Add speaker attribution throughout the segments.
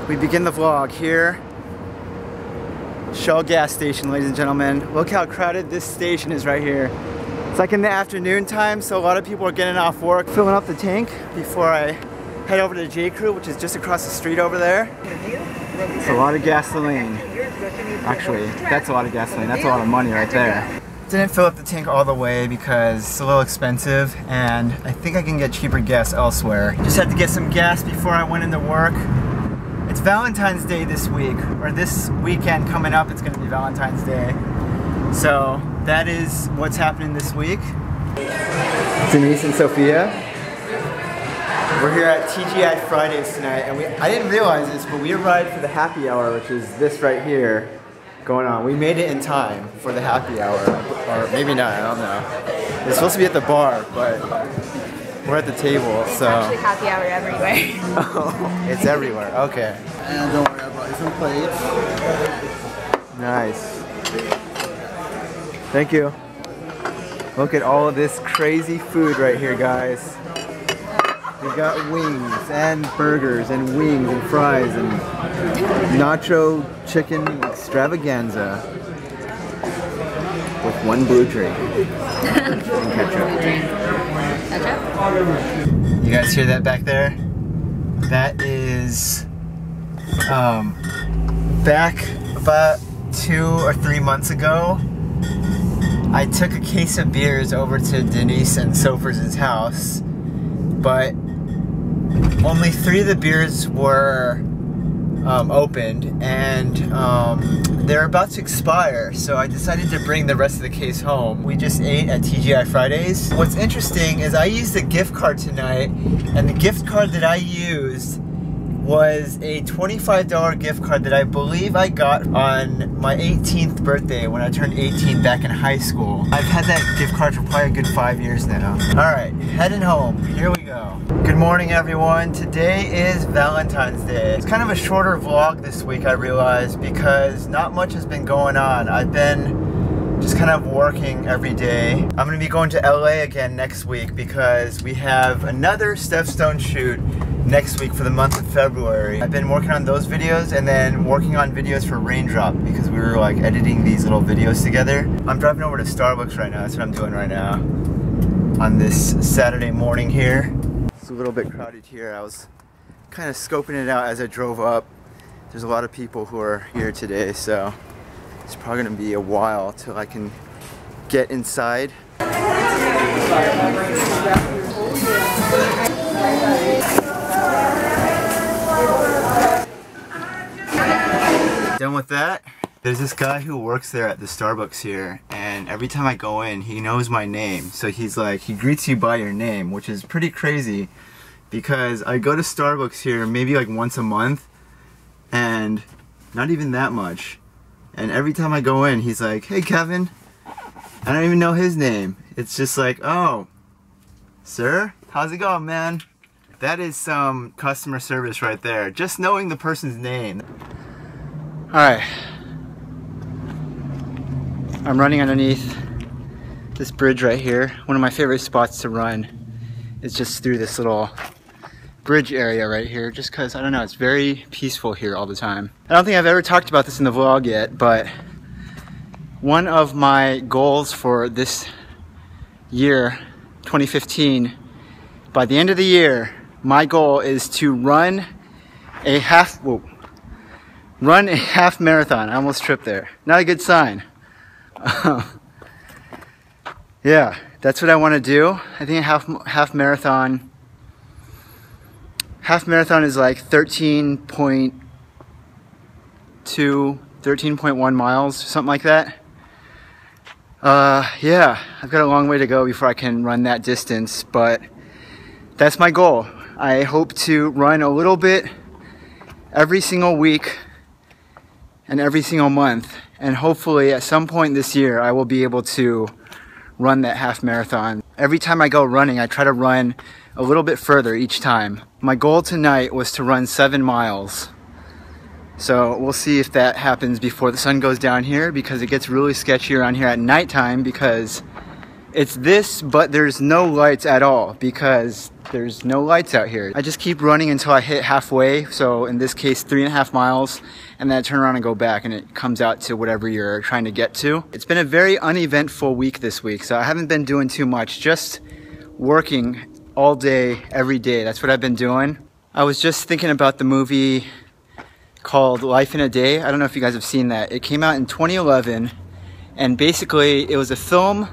Speaker 1: We begin the vlog here. Shell gas station, ladies and gentlemen. Look how crowded this station is right here. It's like in the afternoon time, so a lot of people are getting off work, filling up the tank before I head over to J. Crew, which is just across the street over there. It's a lot of gasoline. Actually, that's a lot of gasoline. That's a lot of money right there. Didn't fill up the tank all the way because it's a little expensive, and I think I can get cheaper gas elsewhere. Just had to get some gas before I went into work. It's Valentine's Day this week, or this weekend coming up. It's going to be Valentine's Day. So that is what's happening this week. Denise and Sophia. We're here at TGI Fridays tonight, and I didn't realize this, but we arrived for the happy hour, which is this right here going on. We made it in time for the happy hour, or maybe not, I don't know. It's supposed to be at the bar, but we're at the table, so.
Speaker 2: It's actually happy hour everywhere.
Speaker 1: Oh, it's everywhere, okay.
Speaker 3: And don't worry, I brought you some plates.
Speaker 1: Nice. Thank you. Look at all of this crazy food right here, guys. We got wings and burgers and wings and fries and nacho chicken extravaganza with one blue drink and ketchup. Ketchup? You guys hear that back there? That is back about 2 or 3 months ago. I took a case of beers over to Denise and Sophers' house, but only 3 of the beers were opened, and they're about to expire, so I decided to bring the rest of the case home. We just ate at TGI Fridays. What's interesting is I used a gift card tonight, and the gift card that I used was a $25 gift card that I believe I got on my 18th birthday when I turned 18 back in high school. I've had that gift card for probably a good 5 years now. Alright, heading home. Here we go. Good morning, everyone. Today is Valentine's Day. It's kind of a shorter vlog this week, I realized, because not much has been going on. I've been just kind of working every day. I'm going to be going to LA again next week because we have another Steph Stone shoot next week for the month of February. I've been working on those videos and then working on videos for Raindrop because we were like editing these little videos together. I'm driving over to Starbucks right now. That's what I'm doing right now on this Saturday morning here. It's a little bit crowded here. I was kind of scoping it out as I drove up. There's a lot of people who are here today, so it's probably gonna be a while till I can get inside. Done with that. There's this guy who works there at the Starbucks here, and every time I go in, he knows my name. So he's like, he greets you by your name, which is pretty crazy because I go to Starbucks here maybe like once a month, and not even that much. And every time I go in, he's like, hey Kevin. I don't even know his name. It's just like, oh, sir, how's it going, man? That is some customer service right there. Just knowing the person's name. Alright, I'm running underneath this bridge right here. One of my favorite spots to run is just through this little bridge area right here, just because, I don't know, it's very peaceful here all the time. I don't think I've ever talked about this in the vlog yet, but one of my goals for this year, 2015, by the end of the year, my goal is to run a half marathon. I almost tripped there. Not a good sign. Yeah, that's what I want to do. I think a half marathon is like 13.2, 13.1 miles, something like that. Yeah, I've got a long way to go before I can run that distance, but that's my goal. I hope to run a little bit every single week and every single month, and hopefully at some point this year I will be able to run that half marathon. Every time I go running, I try to run a little bit further each time. My goal tonight was to run 7 miles. So we'll see if that happens before the sun goes down here, because it gets really sketchy around here at nighttime because It's this, but there's no lights at all because there's no lights out here. I just keep running until I hit halfway, so in this case 3.5 miles, and then I turn around and go back and it comes out to whatever you're trying to get to. It's been a very uneventful week this week, so I haven't been doing too much, just working all day, every day. That's what I've been doing. I was just thinking about the movie called Life in a Day. I don't know if you guys have seen that. It came out in 2011, and basically it was a film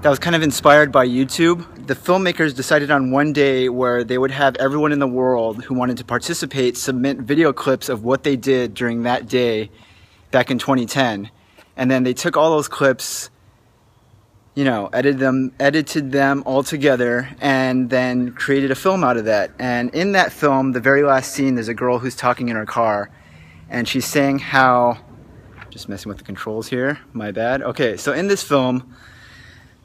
Speaker 1: that was kind of inspired by YouTube. The filmmakers decided on one day where they would have everyone in the world who wanted to participate submit video clips of what they did during that day back in 2010. And then they took all those clips, you know, edited them all together, and then created a film out of that. And in that film, the very last scene, there's a girl who's talking in her car, and she's saying how, just messing with the controls here, my bad. Okay, so in this film,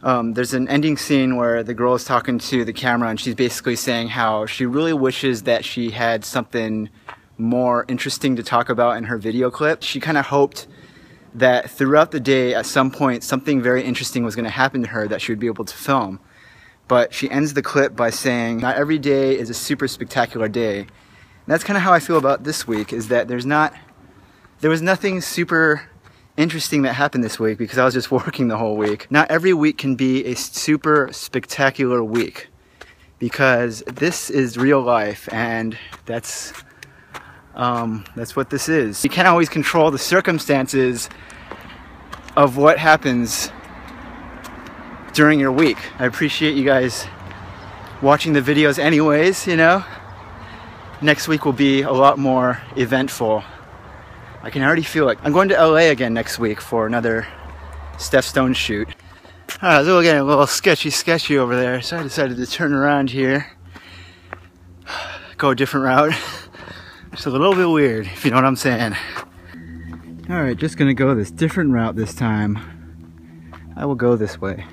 Speaker 1: there's an ending scene where the girl is talking to the camera, and she's basically saying how she really wishes that she had something more interesting to talk about in her video clip. She kind of hoped that throughout the day, at some point, something very interesting was going to happen to her that she would be able to film. But she ends the clip by saying, not every day is a super spectacular day. And that's kind of how I feel about this week, is that there was nothing super interesting that happened this week because I was just working the whole week. Not every week can be a super spectacular week because this is real life, and that's what this is. You can't always control the circumstances of what happens during your week. I appreciate you guys watching the videos anyways, you know. Next week will be a lot more eventful. I can already feel it. I'm going to LA again next week for another Steph Stone shoot. Alright, so we're getting a little sketchy over there, so I decided to turn around here, go a different route. Just a little bit weird, if you know what I'm saying. Alright, just gonna go this different route this time. I will go this way.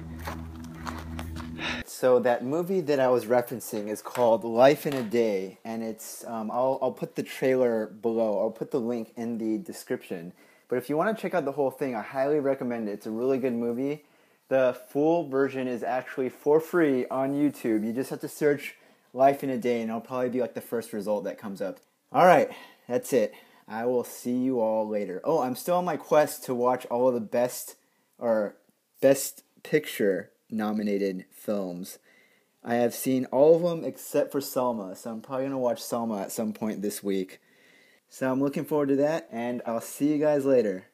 Speaker 1: So that movie that I was referencing is called Life in a Day, and it's I'll put the trailer below. I'll put the link in the description. But if you want to check out the whole thing, I highly recommend it. It's a really good movie. The full version is actually for free on YouTube. You just have to search Life in a Day, and it'll probably be like the first result that comes up. Alright, that's it. I will see you all later. Oh, I'm still on my quest to watch all of the best picture nominated films. I have seen all of them except for Selma, so I'm probably going to watch Selma at some point this week. So I'm looking forward to that, and I'll see you guys later.